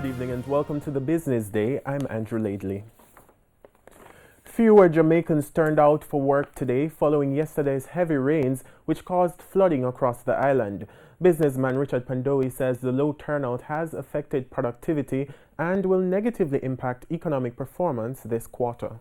Good evening and welcome to the Business Day. I'm Andrew Laidley. Fewer Jamaicans turned out for work today following yesterday's heavy rains, which caused flooding across the island. Businessman Richard Pandowi says the low turnout has affected productivity and will negatively impact economic performance this quarter.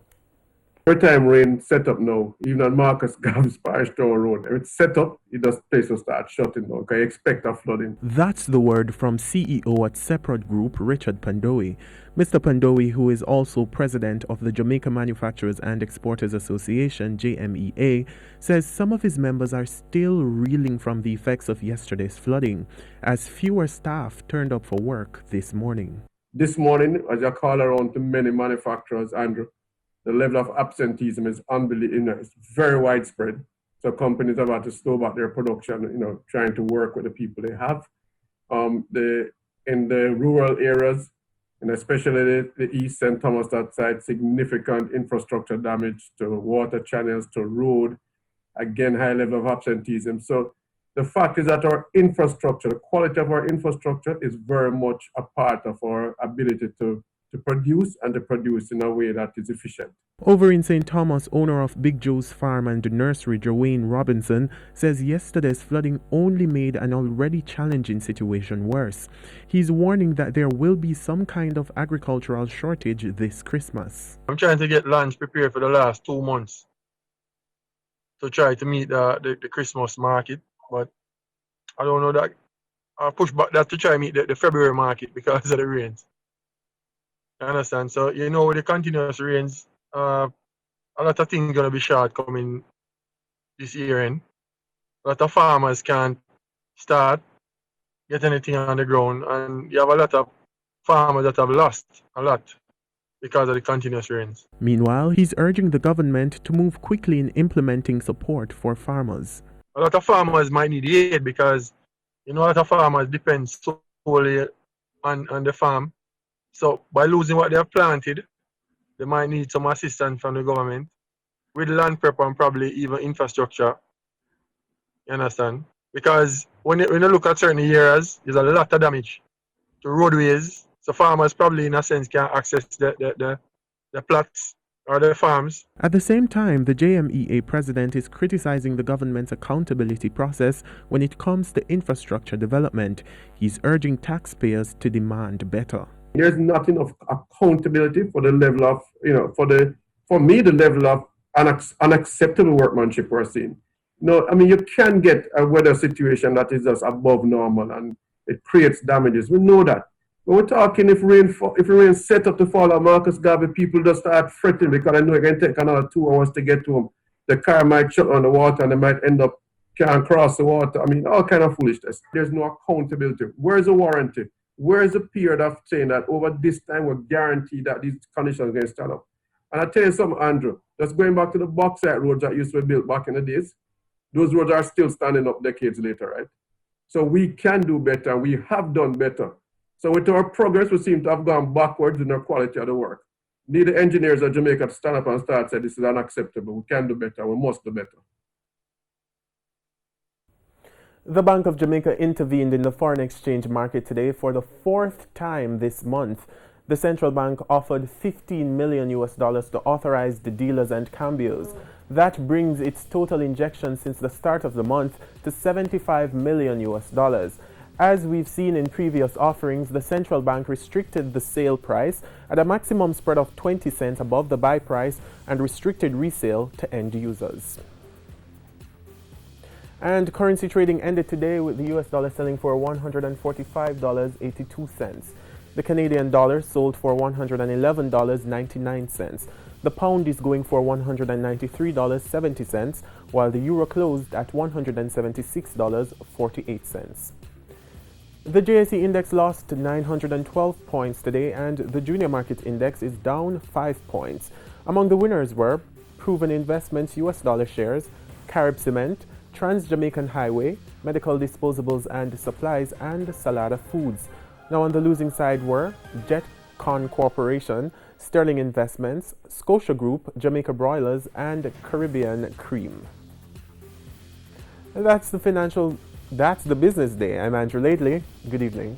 Every time rain set up now, even on Marcus Garvey's Parish Tower Road, if it's set up, it does place to start shutting down. Because you expect a flooding. That's the word from CEO at Separate Group, Richard Pandowi. Mr. Pandowi, who is also president of the Jamaica Manufacturers and Exporters Association, JMEA, says some of his members are still reeling from the effects of yesterday's flooding, as fewer staff turned up for work this morning. This morning, as I call around to many manufacturers, Andrew, the level of absenteeism is unbelievable. It's very widespread. So companies have had to slow back their production, trying to work with the people they have. In the rural areas, and especially the East St. Thomas, that side, significant infrastructure damage to water channels, to road, again, high level of absenteeism. So the fact is that our infrastructure, the quality of our infrastructure is very much a part of our ability to produce and to produce in a way that is efficient. Over in St. Thomas, owner of Big Joe's Farm and Nursery, Jerwayne Robinson, says yesterday's flooding only made an already challenging situation worse. He's warning that there will be some kind of agricultural shortage this Christmas. I'm trying to get lunch prepared for the last 2 months to try to meet the Christmas market, but I don't know that. I'll push back that to try to meet the February market because of the rains. You understand? So, with the continuous rains, a lot of things going to be short coming this year in. A lot of farmers can't start, get anything on the ground, and you have a lot of farmers that have lost a lot because of the continuous rains. Meanwhile, he's urging the government to move quickly in implementing support for farmers. A lot of farmers might need aid because, a lot of farmers depend solely on the farm. So by losing what they have planted, they might need some assistance from the government with land prep and probably even infrastructure. You understand? Because when you look at certain areas, there's a lot of damage to roadways. So farmers probably in a sense can't access the plots or the farms. At the same time, the JMEA president is criticizing the government's accountability process when it comes to infrastructure development. He's urging taxpayers to demand better. There's not enough accountability for the level of, for me, the level of unacceptable workmanship we're seeing. You can get a weather situation that is just above normal and it creates damages. We know that. But we're talking if rain set up to fall on Marcus Garvey, people just start fretting because I know it can take another 2 hours to get to them. The car might shut on the water and they might end up can't cross the water. All kind of foolishness. There's no accountability. Where's the warranty? Where is the period of saying that over this time we're guaranteed that these conditions are going to stand up? And I tell you something, Andrew, just going back to the bauxite roads that used to be built back in the days, those roads are still standing up decades later, right? So we can do better. We have done better. So with our progress, we seem to have gone backwards in our quality of the work. Need the engineers of Jamaica to stand up and start say this is unacceptable. We can do better. We must do better. The Bank of Jamaica intervened in the foreign exchange market today for the 4th time this month. The central bank offered $15 million to authorize the dealers and cambios. That brings its total injection since the start of the month to $75 million. As we've seen in previous offerings, the central bank restricted the sale price at a maximum spread of 20 cents above the buy price and restricted resale to end users. And currency trading ended today with the US dollar selling for $145.82. The Canadian dollar sold for $111.99. The pound is going for $193.70, while the euro closed at $176.48. The JSE index lost 912 points today, and the junior market index is down 5 points. Among the winners were Proven Investments US dollar shares, Carib Cement, Trans-Jamaican Highway, Medical Disposables and Supplies, and Salada Foods. Now on the losing side were Jetcon Corporation, Sterling Investments, Scotia Group, Jamaica Broilers, and Caribbean Cream. That's the Business Day. I'm Andrew Laidley. Good evening.